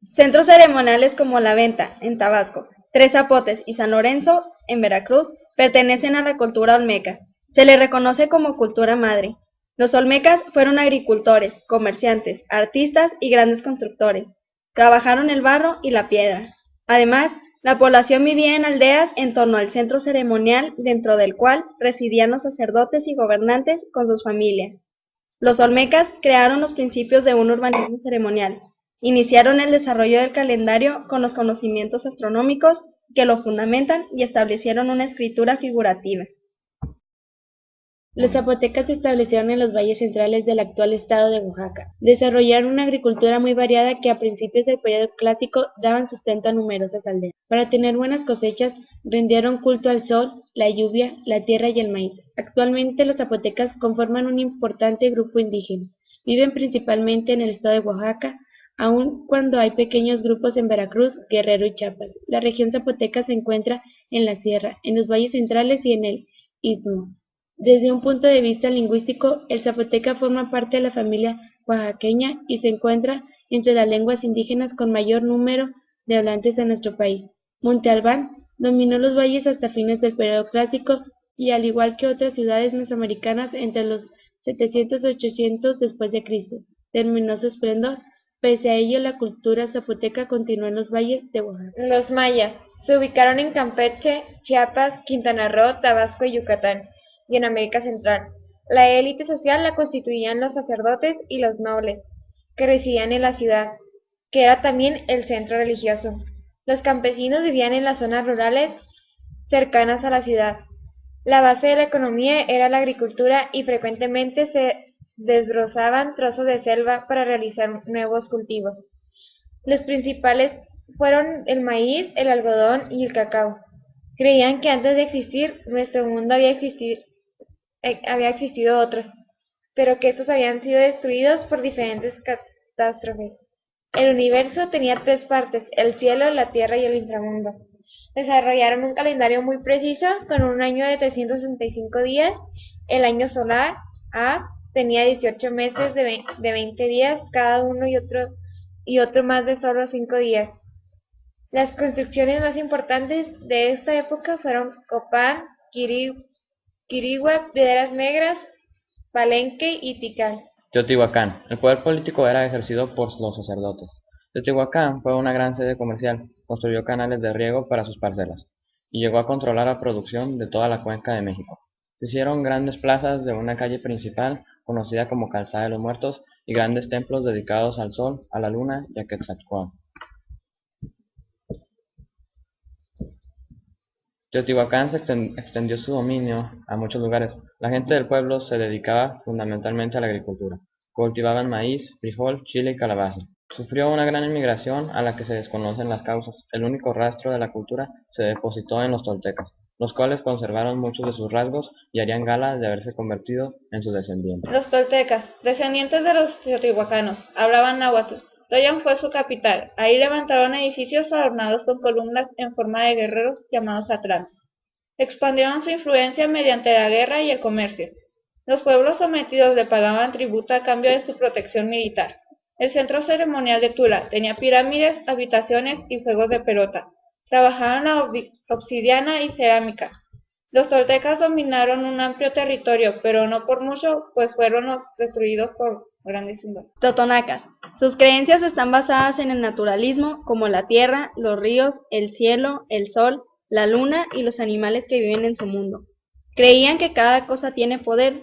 Centros ceremoniales como La Venta, en Tabasco, Tres Zapotes y San Lorenzo, en Veracruz, pertenecen a la cultura olmeca. Se les reconoce como cultura madre. Los olmecas fueron agricultores, comerciantes, artistas y grandes constructores. Trabajaron el barro y la piedra. Además, la población vivía en aldeas en torno al centro ceremonial, dentro del cual residían los sacerdotes y gobernantes con sus familias. Los olmecas crearon los principios de un urbanismo ceremonial. Iniciaron el desarrollo del calendario con los conocimientos astronómicos que lo fundamentan y establecieron una escritura figurativa. Los zapotecas se establecieron en los valles centrales del actual estado de Oaxaca. Desarrollaron una agricultura muy variada que a principios del periodo clásico daban sustento a numerosas aldeas. Para tener buenas cosechas, rindieron culto al sol, la lluvia, la tierra y el maíz. Actualmente los zapotecas conforman un importante grupo indígena. Viven principalmente en el estado de Oaxaca, aun cuando hay pequeños grupos en Veracruz, Guerrero y Chiapas. La región zapoteca se encuentra en la sierra, en los valles centrales y en el istmo. Desde un punto de vista lingüístico, el zapoteca forma parte de la familia oaxaqueña y se encuentra entre las lenguas indígenas con mayor número de hablantes en nuestro país. Monte Albán dominó los valles hasta fines del periodo clásico y, al igual que otras ciudades mesoamericanas, entre los 700 y 800 después de Cristo, terminó su esplendor. Pese a ello, la cultura zapoteca continuó en los valles de Oaxaca. Los mayas se ubicaron en Campeche, Chiapas, Quintana Roo, Tabasco y Yucatán, y en América Central. La élite social la constituían los sacerdotes y los nobles, que residían en la ciudad, que era también el centro religioso. Los campesinos vivían en las zonas rurales cercanas a la ciudad. La base de la economía era la agricultura y frecuentemente se desbrozaban trozos de selva para realizar nuevos cultivos. Los principales fueron el maíz, el algodón y el cacao. Creían que antes de existir nuestro mundo había existido otros, pero que estos habían sido destruidos por diferentes catástrofes. El universo tenía tres partes: el cielo, la tierra y el inframundo. Desarrollaron un calendario muy preciso, con un año de 365 días. El año solar A tenía 18 meses de 20 días cada uno y otro más de solo 5 días. Las construcciones más importantes de esta época fueron Copán, Quirigua, Piedras Negras, Palenque y Tikal. Teotihuacán. El poder político era ejercido por los sacerdotes. Teotihuacán fue una gran sede comercial, construyó canales de riego para sus parcelas, y llegó a controlar la producción de toda la cuenca de México. Se hicieron grandes plazas de una calle principal, conocida como Calzada de los Muertos, y grandes templos dedicados al sol, a la luna y a Quetzalcóatl. Teotihuacán extendió su dominio a muchos lugares. La gente del pueblo se dedicaba fundamentalmente a la agricultura. Cultivaban maíz, frijol, chile y calabaza. Sufrió una gran inmigración a la que se desconocen las causas. El único rastro de la cultura se depositó en los toltecas, los cuales conservaron muchos de sus rasgos y harían gala de haberse convertido en sus descendientes. Los toltecas, descendientes de los teotihuacanos, hablaban náhuatl. Toyon fue su capital. Ahí levantaron edificios adornados con columnas en forma de guerreros llamados atlantes. Expandieron su influencia mediante la guerra y el comercio. Los pueblos sometidos le pagaban tributo a cambio de su protección militar. El centro ceremonial de Tula tenía pirámides, habitaciones y juegos de pelota. Trabajaban la obsidiana y cerámica. Los toltecas dominaron un amplio territorio, pero no por mucho, pues fueron destruidos por grandes invasiones. Totonacas. Sus creencias están basadas en el naturalismo, como la tierra, los ríos, el cielo, el sol, la luna y los animales que viven en su mundo. Creían que cada cosa tiene poder,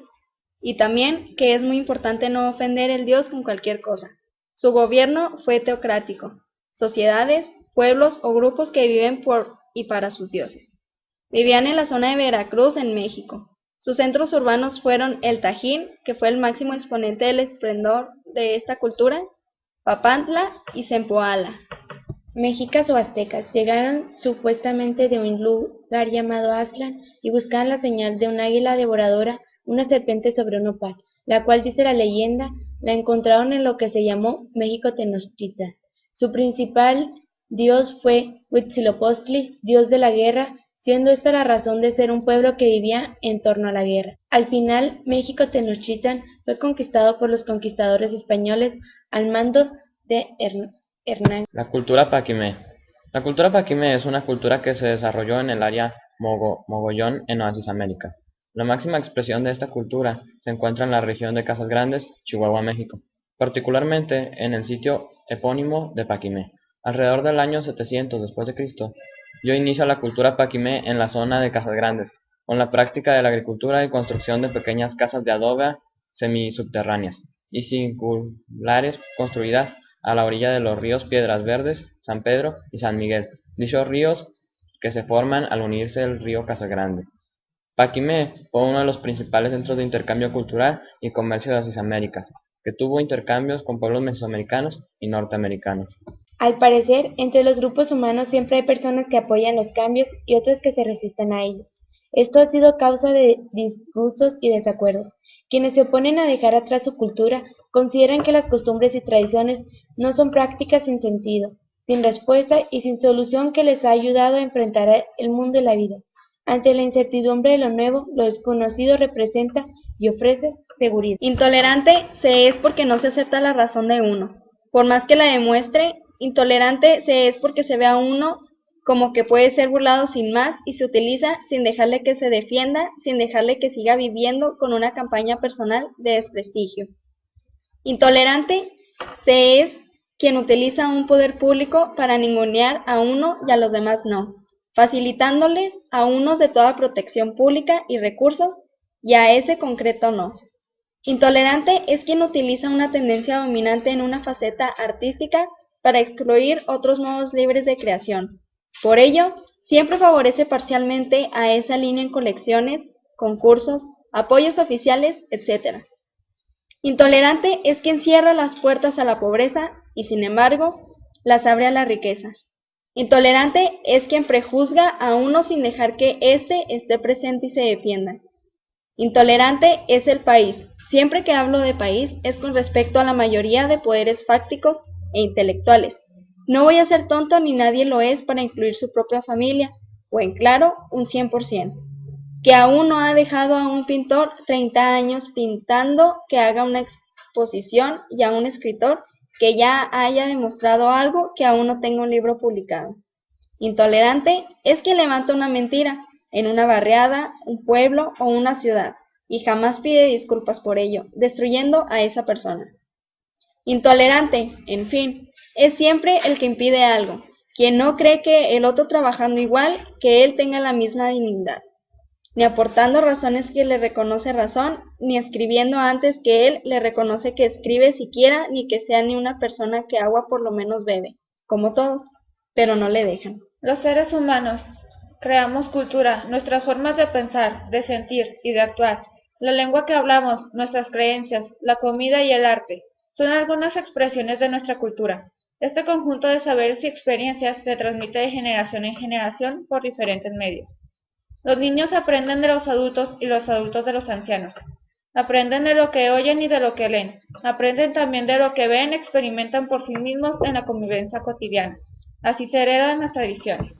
y también que es muy importante no ofender el Dios con cualquier cosa. Su gobierno fue teocrático. Sociedades, pueblos o grupos que viven por y para sus dioses. Vivían en la zona de Veracruz, en México. Sus centros urbanos fueron el Tajín, que fue el máximo exponente del esplendor de esta cultura, Papantla y Zempoala. Mexicas o aztecas llegaron supuestamente de un lugar llamado Aztlán y buscaban la señal de un águila devoradora, una serpiente sobre un nopal, la cual, dice la leyenda, la encontraron en lo que se llamó México Tenochtitlan. Su principal dios fue Huitzilopochtli, dios de la guerra, siendo esta la razón de ser un pueblo que vivía en torno a la guerra. Al final, México Tenochtitlan fue conquistado por los conquistadores españoles al mando de Hernán. La cultura paquimé. La cultura paquimé es una cultura que se desarrolló en el área Mogollón en Oasis América. La máxima expresión de esta cultura se encuentra en la región de Casas Grandes, Chihuahua, México, particularmente en el sitio epónimo de Paquimé. Alrededor del año 700 después de Cristo, dio inicio a la cultura paquimé en la zona de Casas Grandes, con la práctica de la agricultura y construcción de pequeñas casas de adobe semisubterráneas y circulares construidas a la orilla de los ríos Piedras Verdes, San Pedro y San Miguel, dichos ríos que se forman al unirse el río Casagrande. Paquimé fue uno de los principales centros de intercambio cultural y comercio de Oasis América, que tuvo intercambios con pueblos mesoamericanos y norteamericanos. Al parecer, entre los grupos humanos siempre hay personas que apoyan los cambios y otras que se resisten a ellos. Esto ha sido causa de disgustos y desacuerdos. Quienes se oponen a dejar atrás su cultura consideran que las costumbres y tradiciones no son prácticas sin sentido, sin respuesta y sin solución que les ha ayudado a enfrentar el mundo y la vida. Ante la incertidumbre de lo nuevo, lo desconocido representa y ofrece seguridad. Intolerante se es porque no se acepta la razón de uno, por más que la demuestre. Intolerante se es porque se ve a uno como que puede ser burlado sin más y se utiliza sin dejarle que se defienda, sin dejarle que siga viviendo con una campaña personal de desprestigio. Intolerante se es quien utiliza un poder público para ningunear a uno y a los demás no, facilitándoles a unos de toda protección pública y recursos y a ese concreto no. Intolerante es quien utiliza una tendencia dominante en una faceta artística para excluir otros modos libres de creación. Por ello, siempre favorece parcialmente a esa línea en colecciones, concursos, apoyos oficiales, etc. Intolerante es quien cierra las puertas a la pobreza y, sin embargo, las abre a las riquezas. Intolerante es quien prejuzga a uno sin dejar que éste esté presente y se defienda. Intolerante es el país. Siempre que hablo de país es con respecto a la mayoría de poderes fácticos e intelectuales. No voy a ser tonto ni nadie lo es para incluir su propia familia, o en claro, un 100%. Que aún no ha dejado a un pintor 30 años pintando que haga una exposición y a un escritor que ya haya demostrado algo que aún no tenga un libro publicado. Intolerante es quien levanta una mentira en una barriada, un pueblo o una ciudad y jamás pide disculpas por ello, destruyendo a esa persona. Intolerante, en fin, es siempre el que impide algo, quien no cree que el otro trabajando igual que él tenga la misma dignidad, ni aportando razones que le reconoce razón, ni escribiendo antes que él le reconoce que escribe siquiera, ni que sea ni una persona que agua por lo menos bebe, como todos, pero no le dejan. Los seres humanos creamos cultura, nuestras formas de pensar, de sentir y de actuar, la lengua que hablamos, nuestras creencias, la comida y el arte, son algunas expresiones de nuestra cultura. Este conjunto de saberes y experiencias se transmite de generación en generación por diferentes medios. Los niños aprenden de los adultos y los adultos de los ancianos. Aprenden de lo que oyen y de lo que leen. Aprenden también de lo que ven, experimentan por sí mismos en la convivencia cotidiana. Así se heredan las tradiciones.